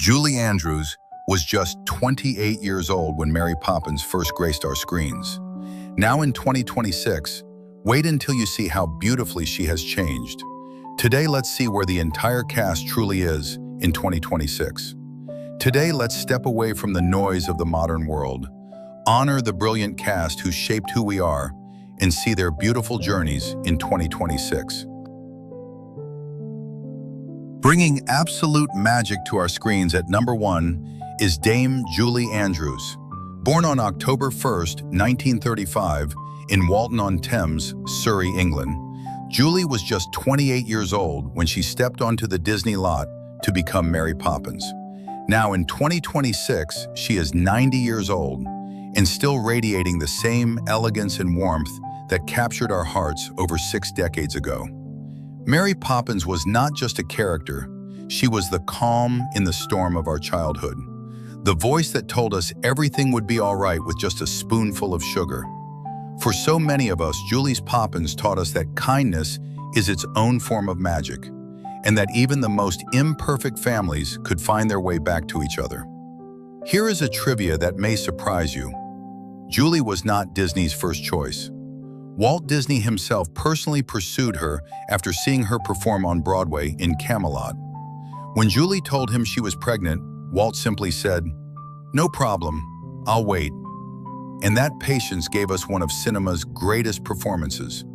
Julie Andrews was just 28 years old when Mary Poppins first graced our screens. Now in 2026, wait until you see how beautifully she has changed. Today, let's see where the entire cast truly is in 2026. Today, let's step away from the noise of the modern world, honor the brilliant cast who shaped who we are, and see their beautiful journeys in 2026. Bringing absolute magic to our screens at number 1 is Dame Julie Andrews. Born on October 1st, 1935, in Walton-on-Thames, Surrey, England, Julie was just 28 years old when she stepped onto the Disney lot to become Mary Poppins. Now in 2026, she is 90 years old and still radiating the same elegance and warmth that captured our hearts over 6 decades ago. Mary Poppins was not just a character, she was the calm in the storm of our childhood. The voice that told us everything would be all right with just a spoonful of sugar. For so many of us, Julie's Poppins taught us that kindness is its own form of magic, and that even the most imperfect families could find their way back to each other. Here is a trivia that may surprise you. Julie was not Disney's first choice. Walt Disney himself personally pursued her after seeing her perform on Broadway in Camelot. When Julie told him she was pregnant, Walt simply said, "No problem, I'll wait." And that patience gave us one of cinema's greatest performances,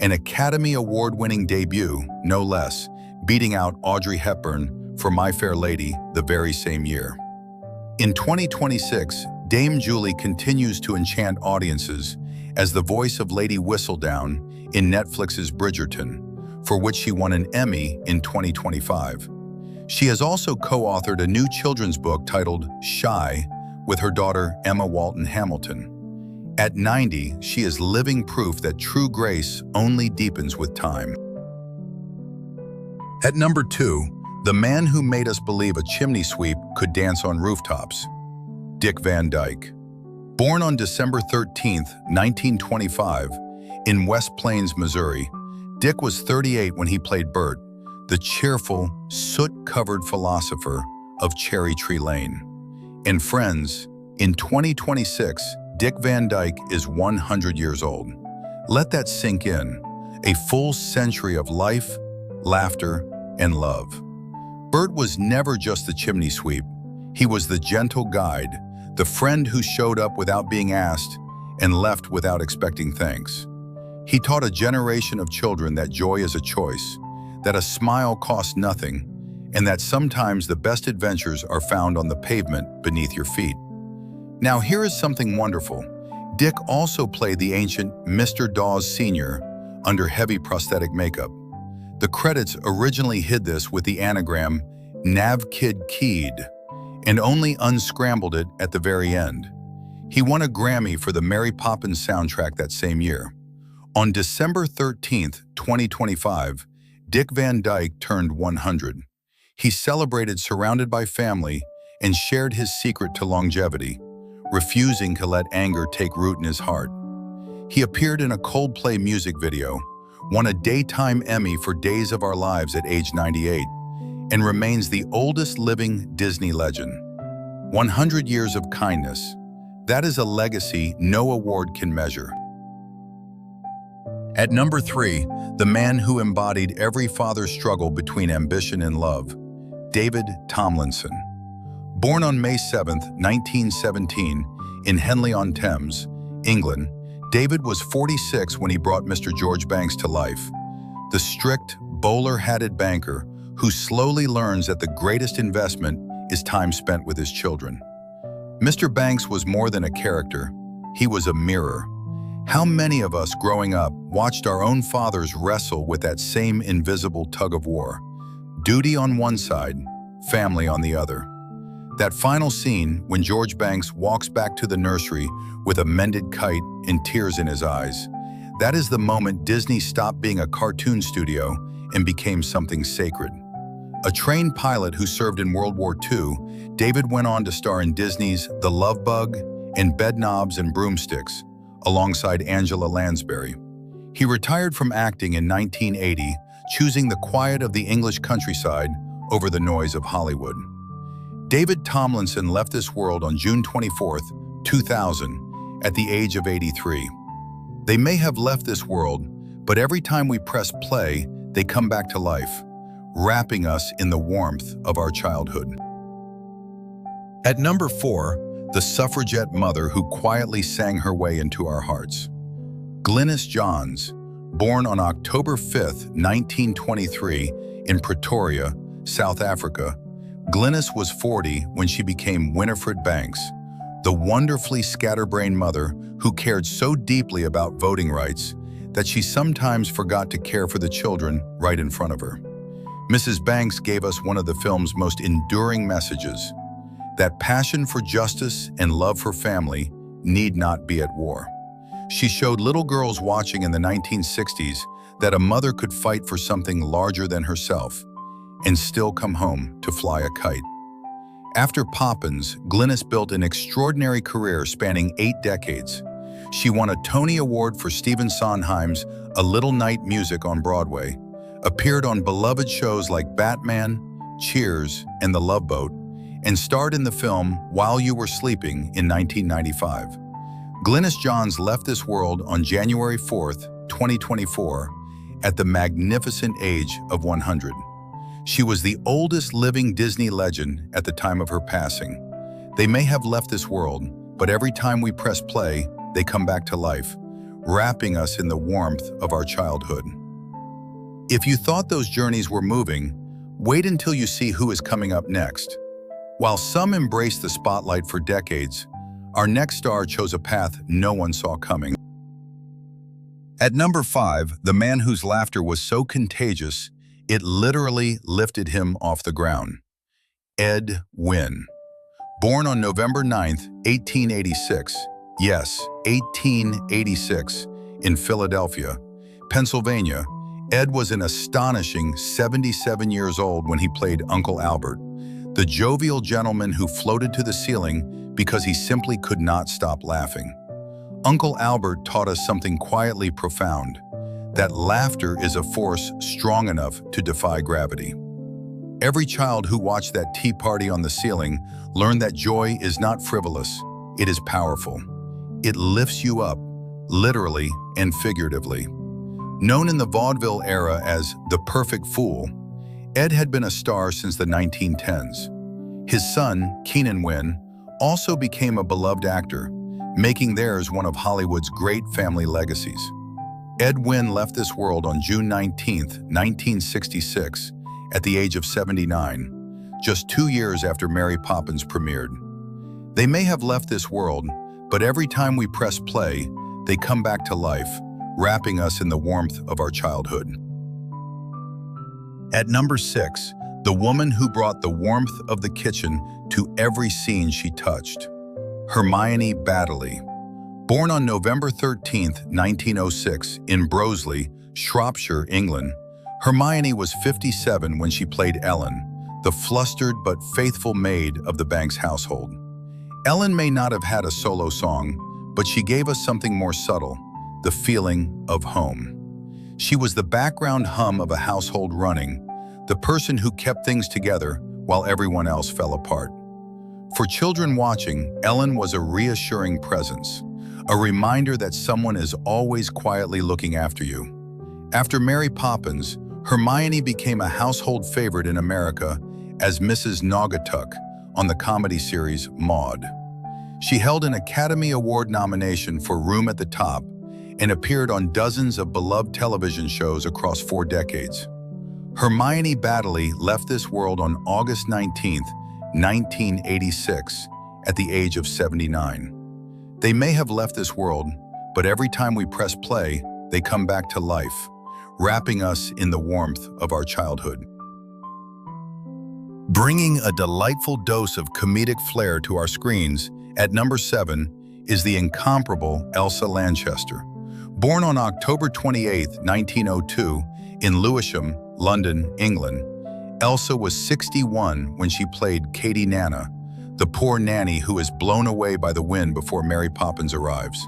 an Academy Award-winning debut, no less, beating out Audrey Hepburn for My Fair Lady the very same year. In 2026, Dame Julie continues to enchant audiences as the voice of Lady Whistledown in Netflix's Bridgerton, for which she won an Emmy in 2025. She has also co-authored a new children's book titled Shy with her daughter Emma Walton Hamilton. At 90, she is living proof that true grace only deepens with time. At number 2, the man who made us believe a chimney sweep could dance on rooftops, Dick Van Dyke. Born on December 13, 1925, in West Plains, Missouri, Dick was 38 when he played Bert, the cheerful, soot-covered philosopher of Cherry Tree Lane. And friends, in 2026, Dick Van Dyke is 100 years old. Let that sink in. A full century of life, laughter, and love. Bert was never just the chimney sweep. He was the gentle guide, the friend who showed up without being asked and left without expecting thanks. He taught a generation of children that joy is a choice, that a smile costs nothing, and that sometimes the best adventures are found on the pavement beneath your feet. Now here is something wonderful. Dick also played the ancient Mr. Dawes Sr. under heavy prosthetic makeup. The credits originally hid this with the anagram Nav Kid Keyed, and only unscrambled it at the very end. He won a Grammy for the Mary Poppins soundtrack that same year. On December 13, 2025, Dick Van Dyke turned 100. He celebrated surrounded by family and shared his secret to longevity, refusing to let anger take root in his heart. He appeared in a Coldplay music video, won a Daytime Emmy for Days of Our Lives at age 98, and remains the oldest living Disney legend. 100 years of kindness. That is a legacy no award can measure. At number 3, the man who embodied every father's struggle between ambition and love, David Tomlinson. Born on May 7, 1917, in Henley-on-Thames, England, David was 46 when he brought Mr. George Banks to life, the strict, bowler-hatted banker who slowly learns that the greatest investment is time spent with his children. Mr. Banks was more than a character, he was a mirror. How many of us growing up watched our own fathers wrestle with that same invisible tug-of-war? Duty on one side, family on the other. That final scene when George Banks walks back to the nursery with a mended kite and tears in his eyes, that is the moment Disney stopped being a cartoon studio and became something sacred. A trained pilot who served in World War II, David went on to star in Disney's The Love Bug and Bedknobs and Broomsticks, alongside Angela Lansbury. He retired from acting in 1980, choosing the quiet of the English countryside over the noise of Hollywood. David Tomlinson left this world on June 24, 2000, at the age of 83. They may have left this world, but every time we press play, they come back to life, wrapping us in the warmth of our childhood. At number 4, the suffragette mother who quietly sang her way into our hearts. Glennis Johns, born on October 5, 1923, in Pretoria, South Africa, Glennis was 40 when she became Winifred Banks, the wonderfully scatterbrained mother who cared so deeply about voting rights that she sometimes forgot to care for the children right in front of her. Mrs. Banks gave us one of the film's most enduring messages, that passion for justice and love for family need not be at war. She showed little girls watching in the 1960s that a mother could fight for something larger than herself and still come home to fly a kite. After Poppins, Glennis built an extraordinary career spanning 8 decades. She won a Tony Award for Stephen Sondheim's A Little Night Music on Broadway, appeared on beloved shows like Batman, Cheers, and The Love Boat, and starred in the film While You Were Sleeping in 1995. Glennis Johns left this world on January 4, 2024, at the magnificent age of 100. She was the oldest living Disney legend at the time of her passing. They may have left this world, but every time we press play, they come back to life, wrapping us in the warmth of our childhood. If you thought those journeys were moving, wait until you see who is coming up next. While some embraced the spotlight for decades, our next star chose a path no one saw coming. At number 5, the man whose laughter was so contagious, it literally lifted him off the ground. Ed Wynn. Born on November 9, 1886, yes, 1886, in Philadelphia, Pennsylvania, Ed was an astonishing 77 years old when he played Uncle Albert, the jovial gentleman who floated to the ceiling because he simply could not stop laughing. Uncle Albert taught us something quietly profound, that laughter is a force strong enough to defy gravity. Every child who watched that tea party on the ceiling learned that joy is not frivolous, it is powerful. It lifts you up, literally and figuratively. Known in the vaudeville era as the perfect fool, Ed had been a star since the 1910s. His son, Keenan Wynn, also became a beloved actor, making theirs one of Hollywood's great family legacies. Ed Wynn left this world on June 19, 1966, at the age of 79, just 2 years after Mary Poppins premiered. They may have left this world, but every time we press play, they come back to life, wrapping us in the warmth of our childhood. At number 6, the woman who brought the warmth of the kitchen to every scene she touched. Hermione Badley. Born on November 13, 1906, in Broseley, Shropshire, England, Hermione was 57 when she played Ellen, the flustered but faithful maid of the Banks household. Ellen may not have had a solo song, but she gave us something more subtle, the feeling of home. She was the background hum of a household running, the person who kept things together while everyone else fell apart. For children watching, Ellen was a reassuring presence, a reminder that someone is always quietly looking after you. After Mary Poppins, Hermione became a household favorite in America as Mrs. Naugatuck on the comedy series Maude. She held an Academy Award nomination for Room at the Top and appeared on dozens of beloved television shows across 4 decades. Hermione Badley left this world on August 19, 1986, at the age of 79. They may have left this world, but every time we press play, they come back to life, wrapping us in the warmth of our childhood. Bringing a delightful dose of comedic flair to our screens, at number 7 is the incomparable Elsa Lanchester. Born on October 28, 1902, in Lewisham, London, England, Elsa was 61 when she played Katie Nana, the poor nanny who is blown away by the wind before Mary Poppins arrives.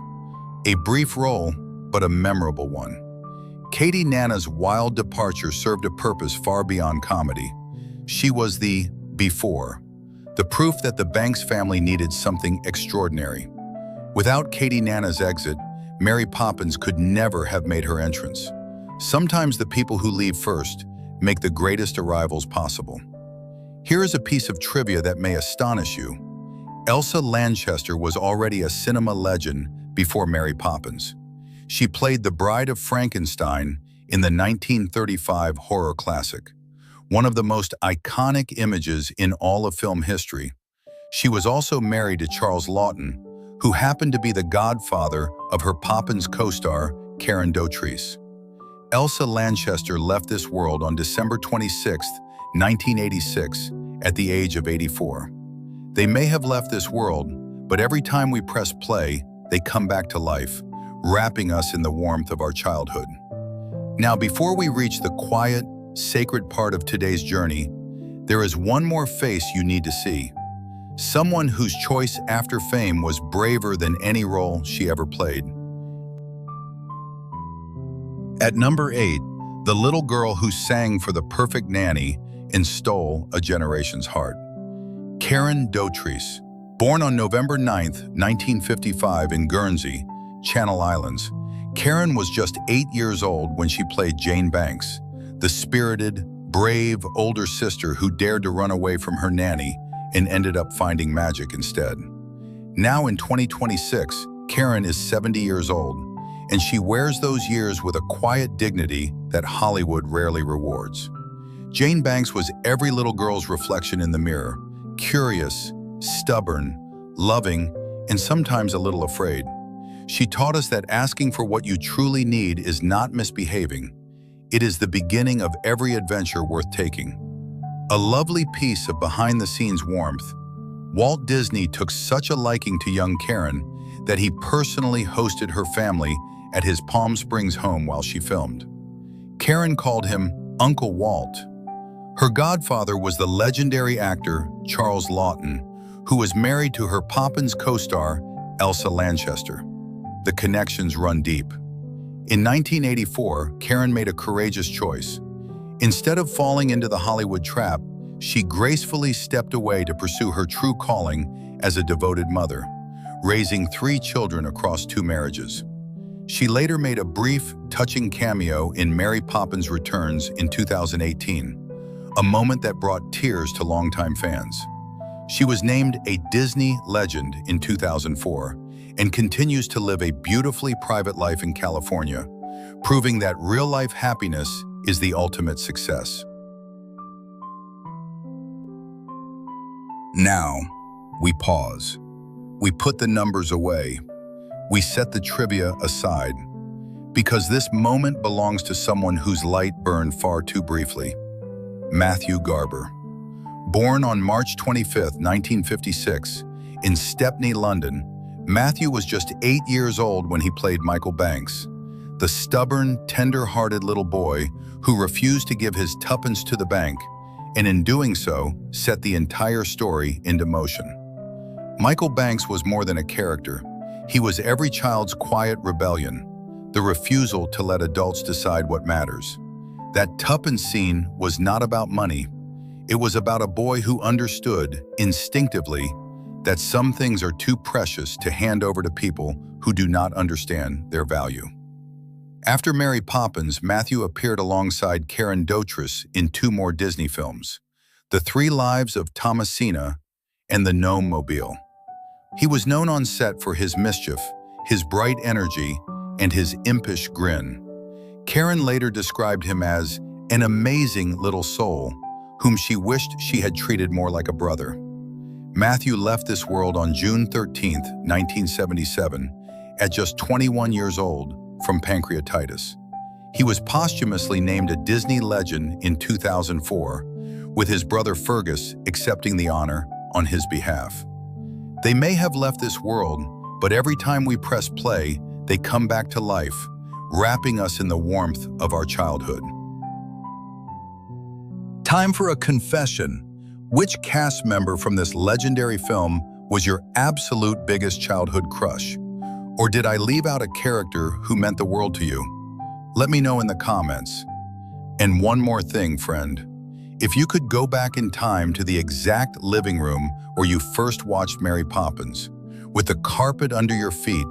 A brief role, but a memorable one. Katie Nana's wild departure served a purpose far beyond comedy. She was the before, the proof that the Banks family needed something extraordinary. Without Katie Nana's exit, Mary Poppins could never have made her entrance. Sometimes the people who leave first make the greatest arrivals possible. Here is a piece of trivia that may astonish you. Elsa Lanchester was already a cinema legend before Mary Poppins. She played the Bride of Frankenstein in the 1935 horror classic, one of the most iconic images in all of film history. She was also married to Charles Laughton, who happened to be the godfather of her Poppins co-star, Karen Dotrice. Elsa Lanchester left this world on December 26, 1986, at the age of 84. They may have left this world, but every time we press play, they come back to life, wrapping us in the warmth of our childhood. Now, before we reach the quiet, sacred part of today's journey, there is one more face you need to see. Someone whose choice after fame was braver than any role she ever played. At number 8, the little girl who sang for the perfect nanny and stole a generation's heart. Karen Dotrice. Born on November 9, 1955 in Guernsey, Channel Islands, Karen was just 8 years old when she played Jane Banks, the spirited, brave older sister who dared to run away from her nanny and ended up finding magic instead. Now in 2026, Karen is 70 years old, and she wears those years with a quiet dignity that Hollywood rarely rewards. Jane Banks was every little girl's reflection in the mirror, curious, stubborn, loving, and sometimes a little afraid. She taught us that asking for what you truly need is not misbehaving. It is the beginning of every adventure worth taking. A lovely piece of behind-the-scenes warmth. Walt Disney took such a liking to young Karen that he personally hosted her family at his Palm Springs home while she filmed. Karen called him Uncle Walt. Her godfather was the legendary actor Charles Laughton, who was married to her Poppins co-star Elsa Lanchester. The connections run deep. In 1984, Karen made a courageous choice. Instead of falling into the Hollywood trap, she gracefully stepped away to pursue her true calling as a devoted mother, raising 3 children across 2 marriages. She later made a brief, touching cameo in Mary Poppins Returns in 2018, a moment that brought tears to longtime fans. She was named a Disney legend in 2004 and continues to live a beautifully private life in California, proving that real-life happiness is the ultimate success. Now, we pause. We put the numbers away. We set the trivia aside, because this moment belongs to someone whose light burned far too briefly. Matthew Garber. Born on March 25, 1956, in Stepney, London, Matthew was just 8 years old when he played Michael Banks, the stubborn, tender-hearted little boy who refused to give his tuppence to the bank, and in doing so, set the entire story into motion. Michael Banks was more than a character. He was every child's quiet rebellion, the refusal to let adults decide what matters. That tuppence scene was not about money. It was about a boy who understood, instinctively, that some things are too precious to hand over to people who do not understand their value. After Mary Poppins, Matthew appeared alongside Karen Dotrice in 2 more Disney films, The 3 Lives of Thomasina and The Gnome Mobile. He was known on set for his mischief, his bright energy, and his impish grin. Karen later described him as an amazing little soul, whom she wished she had treated more like a brother. Matthew left this world on June 13, 1977, at just 21 years old, from pancreatitis. He was posthumously named a Disney legend in 2004, with his brother Fergus accepting the honor on his behalf. They may have left this world, but every time we press play, they come back to life, wrapping us in the warmth of our childhood. Time for a confession. Which cast member from this legendary film was your absolute biggest childhood crush? Or did I leave out a character who meant the world to you? Let me know in the comments. And one more thing, friend. If you could go back in time to the exact living room where you first watched Mary Poppins, with the carpet under your feet,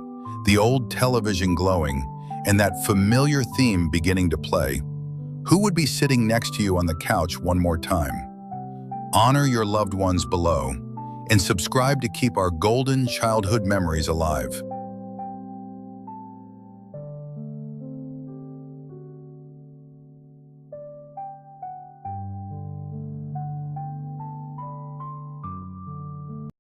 the old television glowing, and that familiar theme beginning to play, who would be sitting next to you on the couch one more time? Honor your loved ones below and subscribe to keep our golden childhood memories alive.